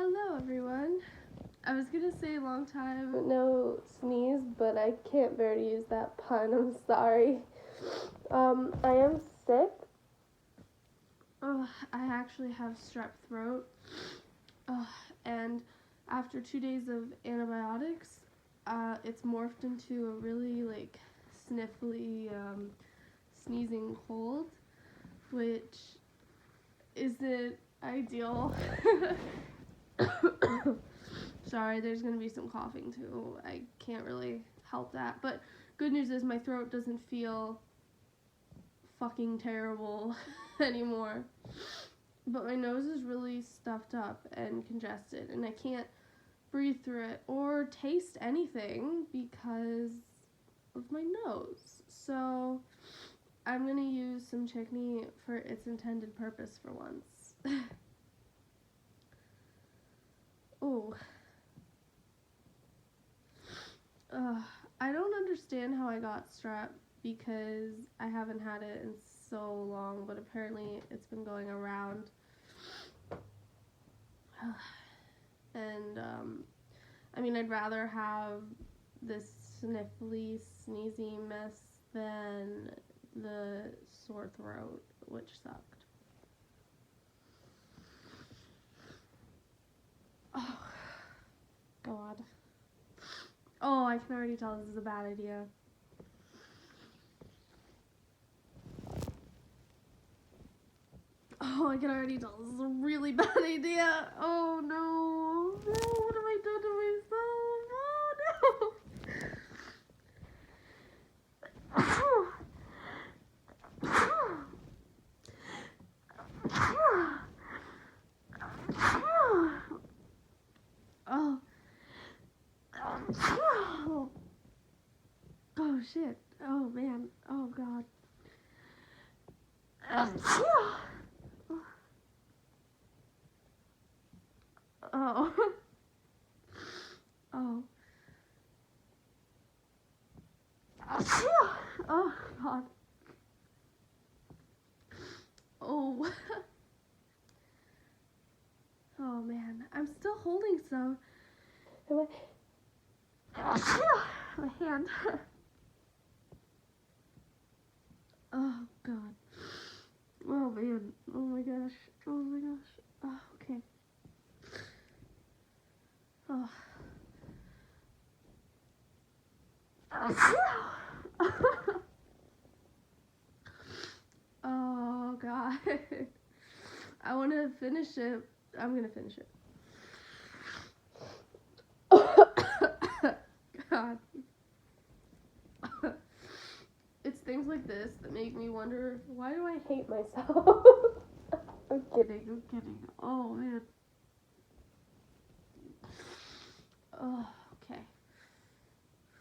Hello, everyone. I was gonna say long time no sneeze, but I can't bear to use that pun. I'm sorry. I am sick. I actually have strep throat. And after 2 days of antibiotics, it's morphed into a really sniffly, sneezing cold, which isn't ideal. Sorry, there's gonna be some coughing too. I can't really help that. But good news is my throat doesn't feel fucking terrible anymore. But my nose is really stuffed up and congested, and I can't breathe through it or taste anything because of my nose. So I'm gonna use some chickney for its intended purpose for once. Oh. I don't understand how I got strep because I haven't had it in so long, but apparently it's been going around. And, I'd rather have this sniffly, sneezy mess than the sore throat, which sucked. Oh, God. Oh, I can already tell this is a bad idea. Oh, I can already tell this is a really bad idea. Oh, no. No, what have I done to myself? Oh, no. Oh, shit. Oh, man. Oh, God. Oh. Oh. Oh, God. Oh. Oh, man. I'm still holding some. My hand. Oh, God. Oh, man. Oh, my gosh. Oh, my gosh. Oh, okay. Oh. Oh, God. I want to finish it. I'm going to finish it. God. It's things like this that make me wonder, why do I hate myself? I'm kidding. Oh, man. Oh, okay.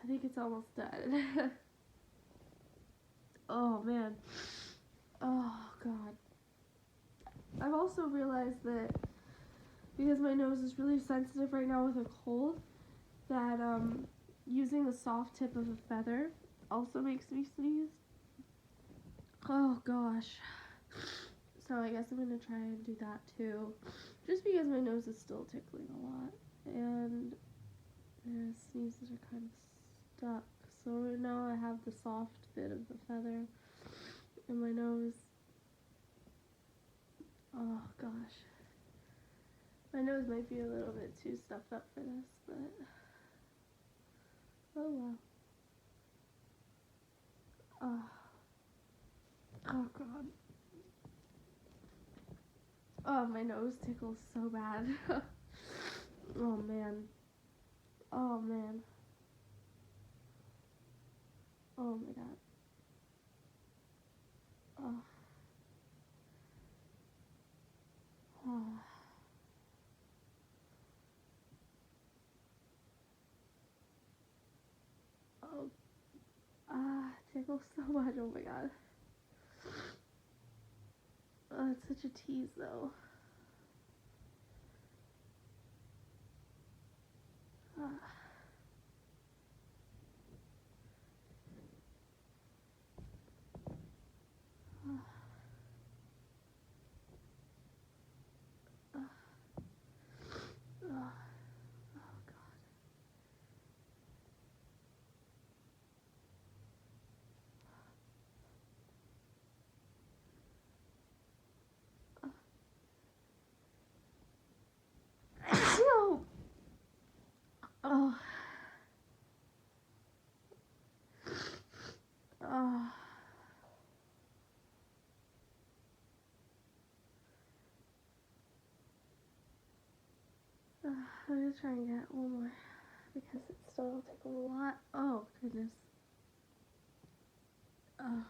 I think it's almost done. Oh, man. Oh, God. I've also realized that because my nose is really sensitive right now with a cold, that using the soft tip of a feather also makes me sneeze. Oh, gosh. So I guess I'm going to try and do that too. Just because my nose is still tickling a lot. And the sneezes are kind of stuck. So now I have the soft bit of the feather in my nose. Oh, gosh. My nose might be a little bit too stuffed up for this, but oh well. Oh, God. Oh, my nose tickles so bad. Oh, man. Oh, man. Oh, my God. Oh. Oh. Oh. Tickles so much. Oh, my God. Oh, it's such a tease, though. I'm gonna try and get one more because it still takes a lot. Oh goodness. Oh.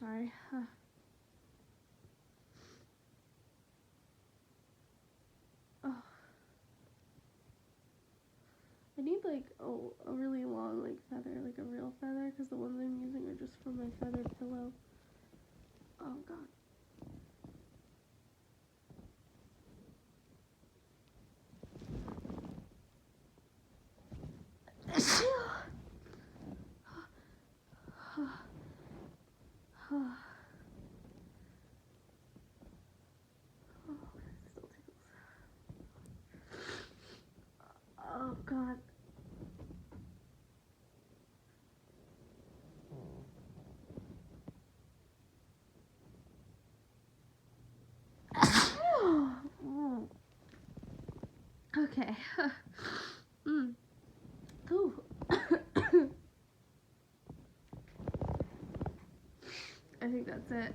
Sorry. Oh. I need like a really long like feather, like a real feather, because the ones I'm using are just for my feather pillow. Oh god. Oh god. Okay. Ooh. I think that's it.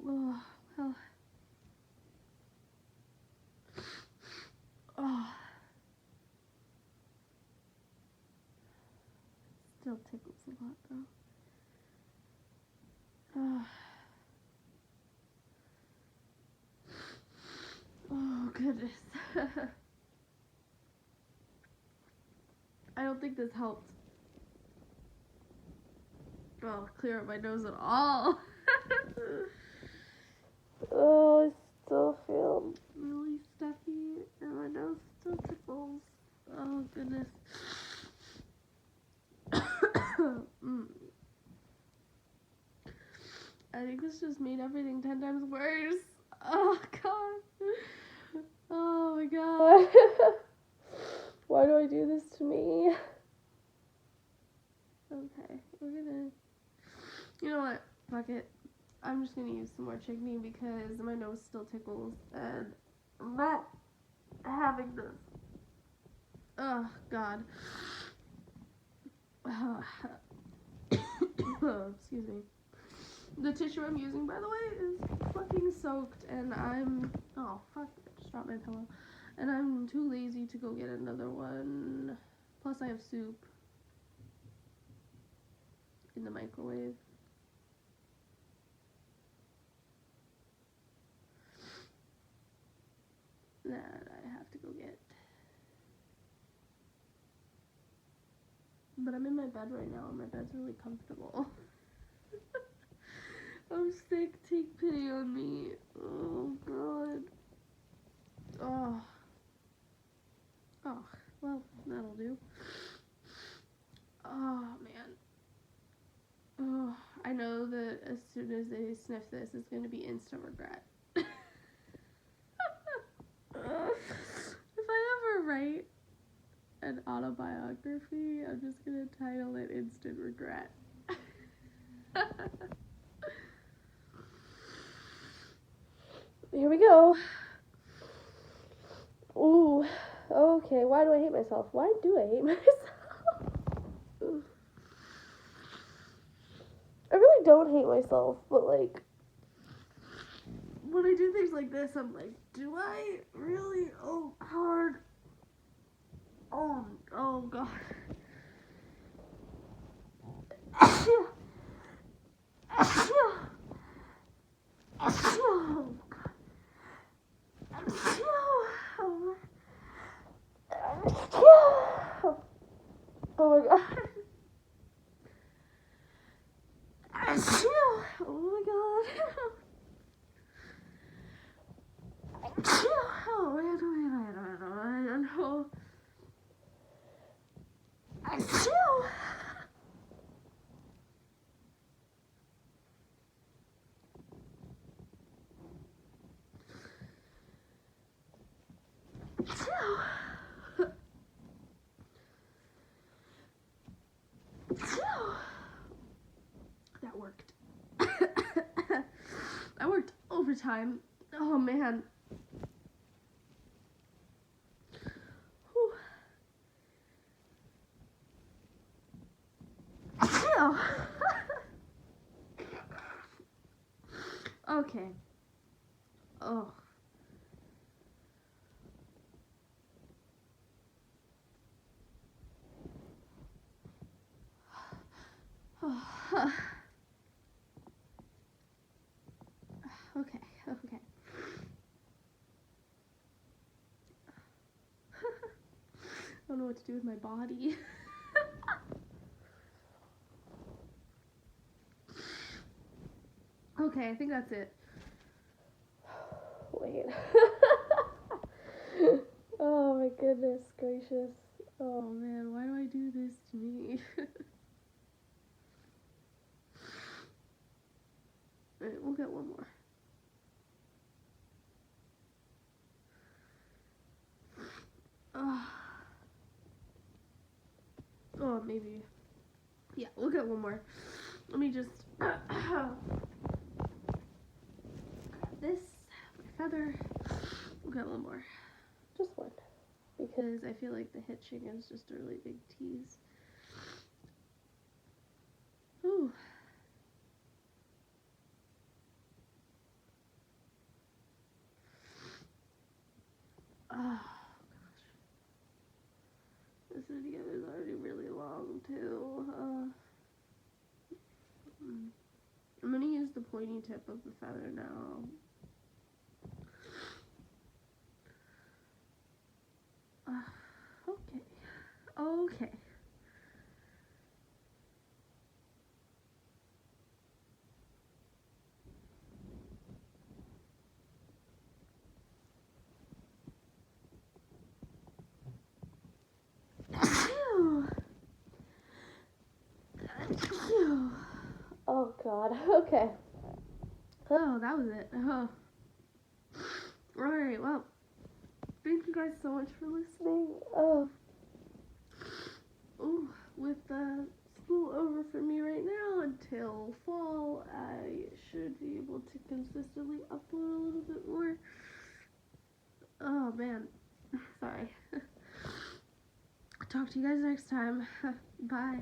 Oh, well. Oh. Still tickles a lot though. Oh. Oh goodness. I don't think this helped. Oh, clear up my nose at all. Oh, I still feel really stuffy and my nose still tickles. Oh goodness. I think this just made everything 10 times worse. Oh god. Oh my god. Why do I do this to me? Okay, we're gonna... You know what? Fuck it. I'm just gonna use some more chickpea because my nose still tickles and I'm not having this. Oh god. Excuse me. The tissue I'm using, by the way, is fucking soaked and I'm... Oh, fuck. I just dropped my pillow. And I'm too lazy to go get another one. Plus I have soup in the microwave. That I have to go get. But I'm in my bed right now and my bed's really comfortable. I'm sick, take pity on me. Oh god. Oh. Oh, well, that'll do. Oh man. Oh, I know that as soon as they sniff this, it's gonna be instant regret. If I ever write an autobiography, I'm just gonna title it Instant Regret. Here we go. Ooh, okay, why do I hate myself? Why do I hate myself? I really don't hate myself, but like, when I do things like this, I'm like, do I really? Oh, hard. Oh god. Oh my god. Oh my god. Oh man, that worked. I worked overtime. Oh man. Whew. Ew. Okay. Oh. Okay, okay. I don't know what to do with my body. Okay, I think that's it. Wait. Oh my goodness gracious. Oh man, why do I do this to me? Alright, we'll get one more. Oh, maybe. Yeah, we'll get one more. Let me just grab this, my feather. We'll get one more. Just one. Because I feel like the hitching is just a really big tease. Ooh. Oh, gosh. This video is already really long, too. I'm gonna use the pointy tip of the feather now. Okay. Okay. Oh god, okay. Oh, that was it. Oh. Alright, well, thank you guys so much for listening. With school over for me right now until fall, I should be able to consistently upload a little bit more. Oh man, sorry. Talk to you guys next time. Bye.